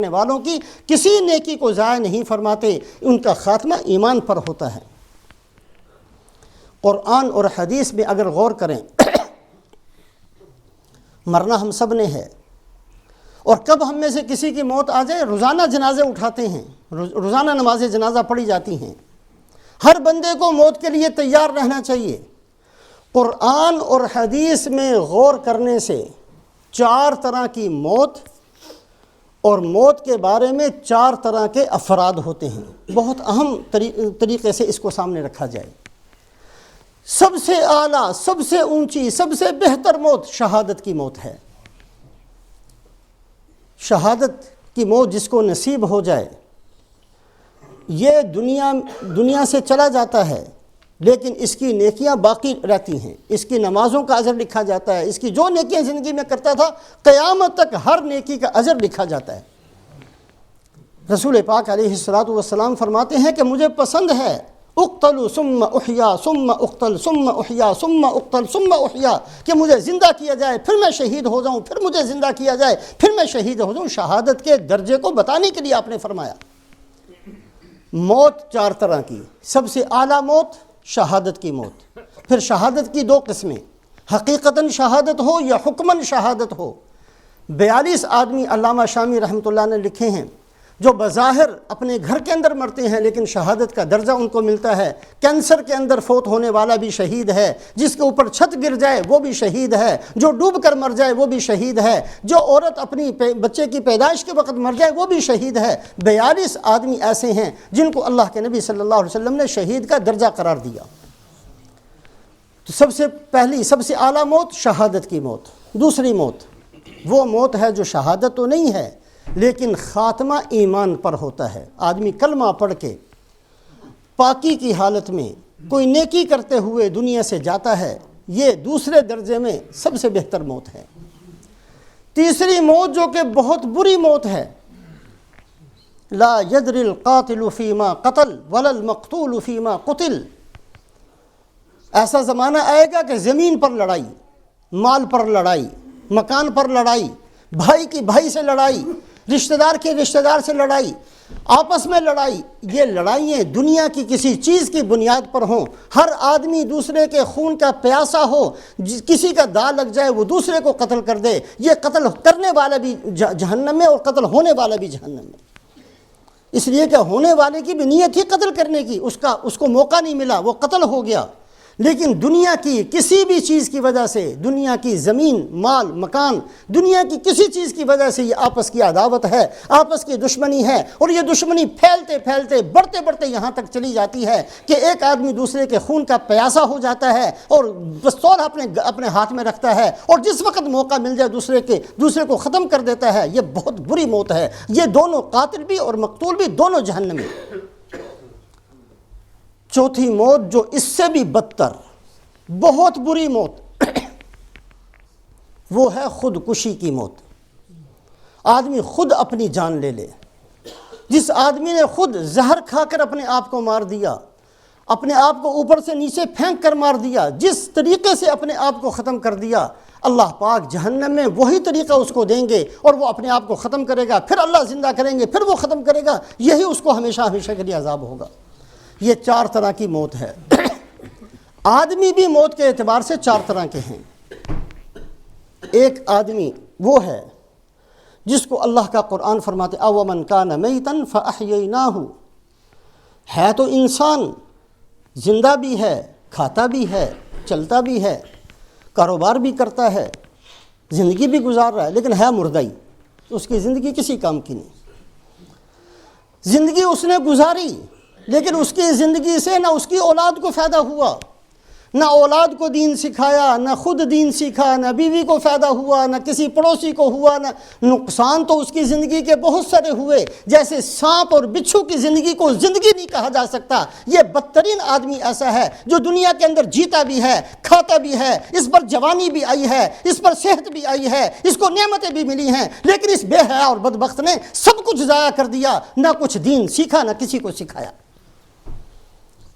رکھنے والوں کی کسی نیکی کو ضائع نہیں فرماتے، ان کا خاتمہ ایمان پر ہوتا ہے۔ قرآن اور حدیث میں اگر غور کریں، مرنا ہم سب نے ہے، اور کب ہم میں سے کسی کی موت آ جائے، روزانہ جنازے اٹھاتے ہیں، روزانہ نماز جنازہ پڑھی جاتی ہیں۔ ہر بندے کو موت کے لیے تیار رہنا چاہیے۔ قرآن اور حدیث میں غور کرنے سے 4 طرح کی موت اور موت کے بارے میں 4 طرح کے افراد ہوتے ہیں۔ بہت اہم طریقے سے اس کو سامنے رکھا جائے۔ سب سے اعلیٰ، سب سے اونچی، سب سے بہتر موت شہادت کی موت ہے۔ شہادت کی موت جس کو نصیب ہو جائے، یہ دنیا سے چلا جاتا ہے، لیکن اس کی نیکیاں باقی رہتی ہیں، اس کی نمازوں کا اجر لکھا جاتا ہے، اس کی جو نیکیاں زندگی میں کرتا تھا قیامت تک ہر نیکی کا اجر لکھا جاتا ہے۔ رسول پاک علیہ الصلوۃ والسلام فرماتے ہیں کہ مجھے پسند ہے اقتل ثم احیا ثم اقتل ثم احیا ثم اقتل ثم احیا، کہ مجھے زندہ کیا جائے پھر میں شہید ہو جاؤں، پھر مجھے زندہ کیا جائے پھر میں شہید ہو جاؤں۔ شہادت کے درجے کو بتانے کے لیے آپ نے فرمایا۔ موت 4 طرح کی، سب سے اعلیٰ موت شہادت کی موت۔ پھر شہادت کی 2 قسمیں، حقیقتاً شہادت ہو یا حکماً شہادت ہو۔ 42 آدمی علامہ شامی رحمۃ اللہ نے لکھے ہیں جو بظاہر اپنے گھر کے اندر مرتے ہیں لیکن شہادت کا درجہ ان کو ملتا ہے۔ کینسر کے اندر فوت ہونے والا بھی شہید ہے، جس کے اوپر چھت گر جائے وہ بھی شہید ہے، جو ڈوب کر مر جائے وہ بھی شہید ہے، جو عورت اپنی بچے کی پیدائش کے وقت مر جائے وہ بھی شہید ہے۔ 42 آدمی ایسے ہیں جن کو اللہ کے نبی صلی اللہ علیہ وسلم نے شہید کا درجہ قرار دیا۔ تو سب سے پہلی، سب سے اعلیٰ موت شہادت کی موت۔ دوسری موت وہ موت ہے جو شہادت تو نہیں ہے لیکن خاتمہ ایمان پر ہوتا ہے۔ آدمی کلمہ پڑھ کے پاکی کی حالت میں کوئی نیکی کرتے ہوئے دنیا سے جاتا ہے، یہ دوسرے درجے میں سب سے بہتر موت ہے۔ تیسری موت جو کہ بہت بری موت ہے، لا يدري القاتل فيما قتل ولا المقتول فيما قتل۔ ایسا زمانہ آئے گا کہ زمین پر لڑائی، مال پر لڑائی، مکان پر لڑائی، بھائی کی بھائی سے لڑائی، رشتہ دار کے رشتہ دار سے لڑائی، آپس میں لڑائی۔ یہ لڑائیاں دنیا کی کسی چیز کی بنیاد پر ہوں، ہر آدمی دوسرے کے خون کا پیاسا ہو، کسی کا داغ لگ جائے وہ دوسرے کو قتل کر دے، یہ قتل کرنے والا بھی جہنم میں اور قتل ہونے والا بھی جہنم میں۔ اس لیے کہ ہونے والے کی بھی نیت تھی قتل کرنے کی، اس کو موقع نہیں ملا، وہ قتل ہو گیا۔ لیکن دنیا کی کسی بھی چیز کی وجہ سے، دنیا کی زمین، مال، مکان، دنیا کی کسی چیز کی وجہ سے یہ آپس کی عداوت ہے، آپس کی دشمنی ہے، اور یہ دشمنی پھیلتے پھیلتے بڑھتے بڑھتے یہاں تک چلی جاتی ہے کہ ایک آدمی دوسرے کے خون کا پیاسا ہو جاتا ہے اور پستول اپنے ہاتھ میں رکھتا ہے، اور جس وقت موقع مل جائے دوسرے کو ختم کر دیتا ہے۔ یہ بہت بری موت ہے۔ یہ دونوں، قاتل بھی اور مقتول بھی، دونوں جہنمی۔ چوتھی موت جو اس سے بھی بدتر، بہت بری موت، وہ ہے خودکشی کی موت۔ آدمی خود اپنی جان لے لے۔ جس آدمی نے خود زہر کھا کر اپنے آپ کو مار دیا، اپنے آپ کو اوپر سے نیچے پھینک کر مار دیا، جس طریقے سے اپنے آپ کو ختم کر دیا، اللہ پاک جہنم میں وہی طریقہ اس کو دیں گے اور وہ اپنے آپ کو ختم کرے گا، پھر اللہ زندہ کریں گے، پھر وہ ختم کرے گا، یہی اس کو ہمیشہ ہمیشہ کے لیے عذاب ہوگا۔ یہ 4 طرح کی موت ہے۔ آدمی بھی موت کے اعتبار سے 4 طرح کے ہیں۔ ایک آدمی وہ ہے جس کو اللہ کا قرآن فرماتے اَوَمَنْ كَانَ مَيْتًا فَأَحْيَيْنَاهُ، ہے تو انسان، زندہ بھی ہے، کھاتا بھی ہے، چلتا بھی ہے، کاروبار بھی کرتا ہے، زندگی بھی گزار رہا ہے، لیکن ہے مردہ ہی، اس کی زندگی کسی کام کی نہیں۔ زندگی اس نے گزاری لیکن اس کی زندگی سے نہ اس کی اولاد کو فائدہ ہوا، نہ اولاد کو دین سکھایا، نہ خود دین سیکھا، نہ بیوی کو فائدہ ہوا، نہ کسی پڑوسی کو ہوا، نہ نقصان تو اس کی زندگی کے بہت سارے ہوئے۔ جیسے سانپ اور بچھو کی زندگی کو زندگی نہیں کہا جا سکتا، یہ بدترین آدمی ایسا ہے جو دنیا کے اندر جیتا بھی ہے، کھاتا بھی ہے، اس پر جوانی بھی آئی ہے، اس پر صحت بھی آئی ہے، اس کو نعمتیں بھی ملی ہیں، لیکن اس بے حیا اور بدبخت نے سب کچھ ضائع کر دیا، نہ کچھ دین سیکھا نہ کسی کو سکھایا۔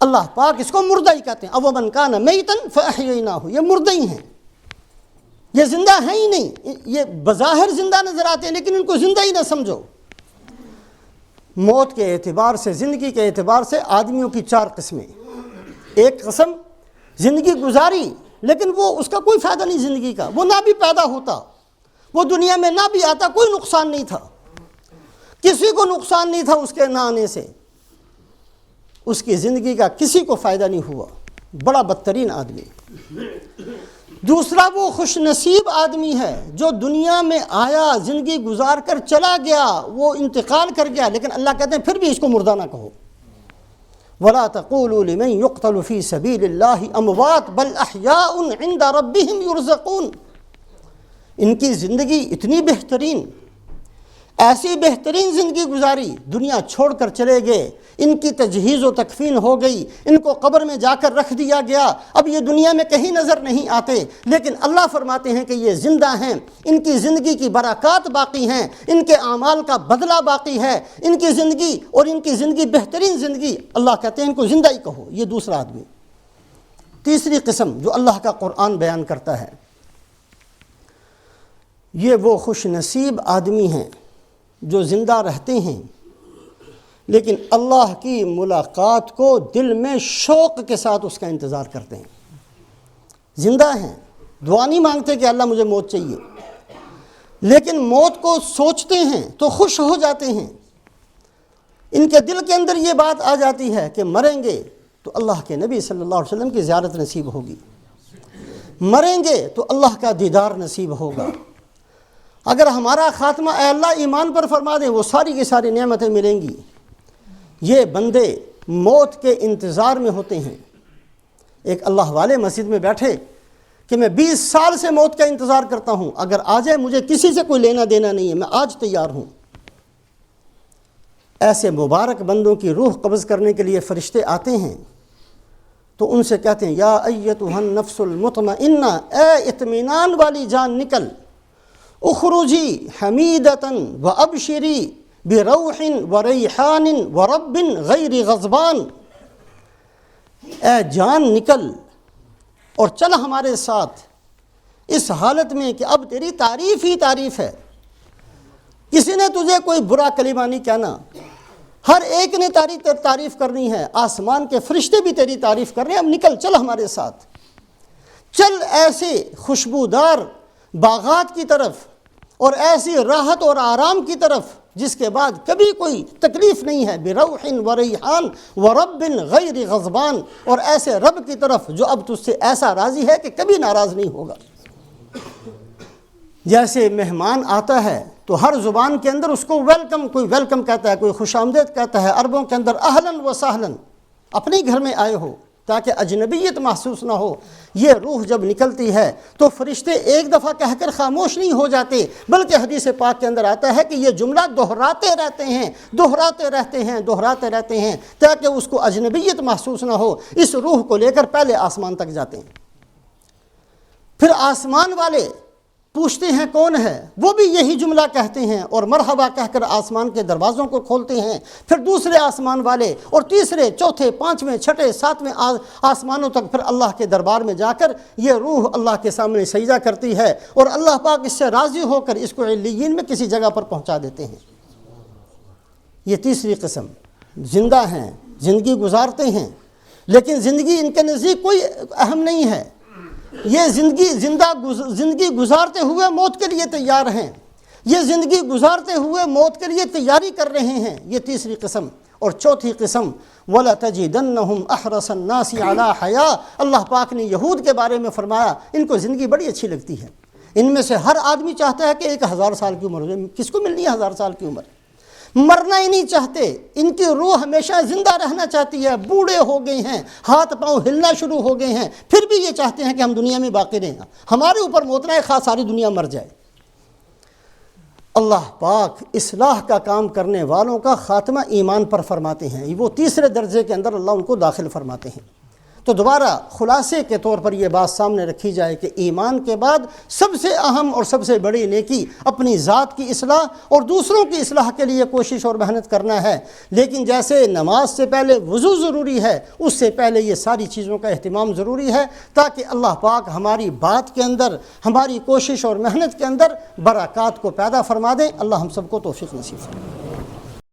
اللہ پاک اس کو مردہ ہی کہتے ہیں۔ اَوَمَنْ كَانَ مَيْتًا فَأَحْيَيْنَاهُ، یہ مردہ ہی ہیں، یہ زندہ ہیں ہی نہیں۔ یہ بظاہر زندہ نظر آتے ہیں لیکن ان کو زندہ ہی نہ سمجھو۔ موت کے اعتبار سے، زندگی کے اعتبار سے آدمیوں کی 4 قسمیں۔ ایک قسم زندگی گزاری لیکن وہ اس کا کوئی فائدہ نہیں زندگی کا، وہ نہ بھی پیدا ہوتا، وہ دنیا میں نہ بھی آتا، کوئی نقصان نہیں تھا، کسی کو نقصان نہیں تھا اس کے نہ آنے سے، اس کی زندگی کا کسی کو فائدہ نہیں ہوا، بڑا بدترین آدمی۔ دوسرا وہ خوش نصیب آدمی ہے جو دنیا میں آیا، زندگی گزار کر چلا گیا، وہ انتقال کر گیا، لیکن اللہ کہتے ہیں پھر بھی اس کو مردہ نہ کہو۔ وَلَا تَقُولُوا لِمَن يُقْتَلُ فِي سَبِيلِ اللَّهِ أَمْوَاتٌ بَلْ أَحْيَاءٌ عِندَ رَبِّهِمْ يُرْزَقُونَ۔ ان کی زندگی اتنی بہترین، ایسی بہترین زندگی گزاری، دنیا چھوڑ کر چلے گئے، ان کی تجہیز و تکفین ہو گئی، ان کو قبر میں جا کر رکھ دیا گیا، اب یہ دنیا میں کہیں نظر نہیں آتے، لیکن اللہ فرماتے ہیں کہ یہ زندہ ہیں، ان کی زندگی کی برکات باقی ہیں، ان کے اعمال کا بدلہ باقی ہے، ان کی زندگی اور ان کی زندگی بہترین زندگی، اللہ کہتے ہیں ان کو زندہ ہی کہو۔ یہ دوسرا آدمی۔ تیسری قسم جو اللہ کا قرآن بیان کرتا ہے، یہ وہ خوش نصیب آدمی ہیں جو زندہ رہتے ہیں لیکن اللہ کی ملاقات کو دل میں شوق کے ساتھ اس کا انتظار کرتے ہیں۔ زندہ ہیں، دعا نہیں مانگتے کہ اللہ مجھے موت چاہیے، لیکن موت کو سوچتے ہیں تو خوش ہو جاتے ہیں، ان کے دل کے اندر یہ بات آ جاتی ہے کہ مریں گے تو اللہ کے نبی صلی اللہ علیہ وسلم کی زیارت نصیب ہوگی، مریں گے تو اللہ کا دیدار نصیب ہوگا، اگر ہمارا خاتمہ اے اللہ ایمان پر فرما دیں وہ ساری کی ساری نعمتیں ملیں گی۔ یہ بندے موت کے انتظار میں ہوتے ہیں۔ ایک اللہ والے مسجد میں بیٹھے کہ میں 20 سال سے موت کا انتظار کرتا ہوں، اگر آ جائے مجھے کسی سے کوئی لینا دینا نہیں ہے، میں آج تیار ہوں۔ ایسے مبارک بندوں کی روح قبض کرنے کے لیے فرشتے آتے ہیں تو ان سے کہتے ہیں یا ایتھا النفس المطمئنہ، اے اطمینان والی جان نکل، اخرجی حمیدتاً و ابشری بروح و ریحان و رب غیر غضبان، اے جان نکل اور چل ہمارے ساتھ اس حالت میں کہ اب تیری تعریف ہی تعریف ہے، کسی نے تجھے کوئی برا کلمہ نہیں کہنا، ہر ایک نے تعریف کرنی ہے، آسمان کے فرشتے بھی تیری تعریف کر رہے ہیں، اب نکل چل ہمارے ساتھ، چل ایسے خوشبودار باغات کی طرف اور ایسی راحت اور آرام کی طرف جس کے بعد کبھی کوئی تکلیف نہیں ہے، بروح و ریحان و رب غیر غضبان، اور ایسے رب کی طرف جو اب تجھ سے ایسا راضی ہے کہ کبھی ناراض نہیں ہوگا۔ جیسے مہمان آتا ہے تو ہر زبان کے اندر اس کو ویلکم، کوئی ویلکم کہتا ہے، کوئی خوش آمدید کہتا ہے، عربوں کے اندر اہلاً و سہلاً، اپنے گھر میں آئے ہو تاکہ اجنبیت محسوس نہ ہو۔ یہ روح جب نکلتی ہے تو فرشتے ایک دفعہ کہہ کر خاموش نہیں ہو جاتے، بلکہ حدیث پاک کے اندر آتا ہے کہ یہ جملہ دہراتے رہتے ہیں تاکہ اس کو اجنبیت محسوس نہ ہو۔ اس روح کو لے کر پہلے آسمان تک جاتے ہیں، پھر آسمان والے پوچھتے ہیں کون ہے، وہ بھی یہی جملہ کہتے ہیں اور مرحبا کہہ کر آسمان کے دروازوں کو کھولتے ہیں، پھر دوسرے آسمان والے اور تیسرے، چوتھے، پانچویں، چھٹے، ساتویں آسمانوں تک پھر اللہ کے دربار میں جا کر یہ روح اللہ کے سامنے سجدہ کرتی ہے اور اللہ پاک اس سے راضی ہو کر اس کو علیین میں کسی جگہ پر پہنچا دیتے ہیں۔ یہ تیسری قسم، زندہ ہیں، زندگی گزارتے ہیں، لیکن زندگی ان کے نزدیک کوئی اہم نہیں ہے، یہ زندگی گزارتے ہوئے موت کے لیے تیار ہیں، یہ زندگی گزارتے ہوئے موت کے لیے تیاری کر رہے ہیں۔ یہ تیسری قسم۔ اور چوتھی قسم وَلَتَجِدَنَّهُمْ أَحْرَصَ النَّاسِ عَلَىٰ حَيَاةٍ، اللہ پاک نے یہود کے بارے میں فرمایا ان کو زندگی بڑی اچھی لگتی ہے، ان میں سے ہر آدمی چاہتا ہے کہ 1000 سال کی عمر ہو، کس کو ملنی ہے 1000 سال کی عمر، مرنا ہی نہیں چاہتے، ان کی روح ہمیشہ زندہ رہنا چاہتی ہے، بوڑھے ہو گئے ہیں، ہاتھ پاؤں ہلنا شروع ہو گئے ہیں، پھر بھی یہ چاہتے ہیں کہ ہم دنیا میں باقی رہیں، ہمارے اوپر موت نہ خواہ ساری دنیا مر جائے۔ اللہ پاک اصلاح کا کام کرنے والوں کا خاتمہ ایمان پر فرماتے ہیں، وہ تیسرے درجے کے اندر اللہ ان کو داخل فرماتے ہیں۔ تو دوبارہ خلاصے کے طور پر یہ بات سامنے رکھی جائے کہ ایمان کے بعد سب سے اہم اور سب سے بڑی نیکی اپنی ذات کی اصلاح اور دوسروں کی اصلاح کے لیے کوشش اور محنت کرنا ہے، لیکن جیسے نماز سے پہلے وضو ضروری ہے، اس سے پہلے یہ ساری چیزوں کا اہتمام ضروری ہے تاکہ اللہ پاک ہماری بات کے اندر، ہماری کوشش اور محنت کے اندر برکات کو پیدا فرما دے۔ اللہ ہم سب کو توفیق نصیب فرمائے۔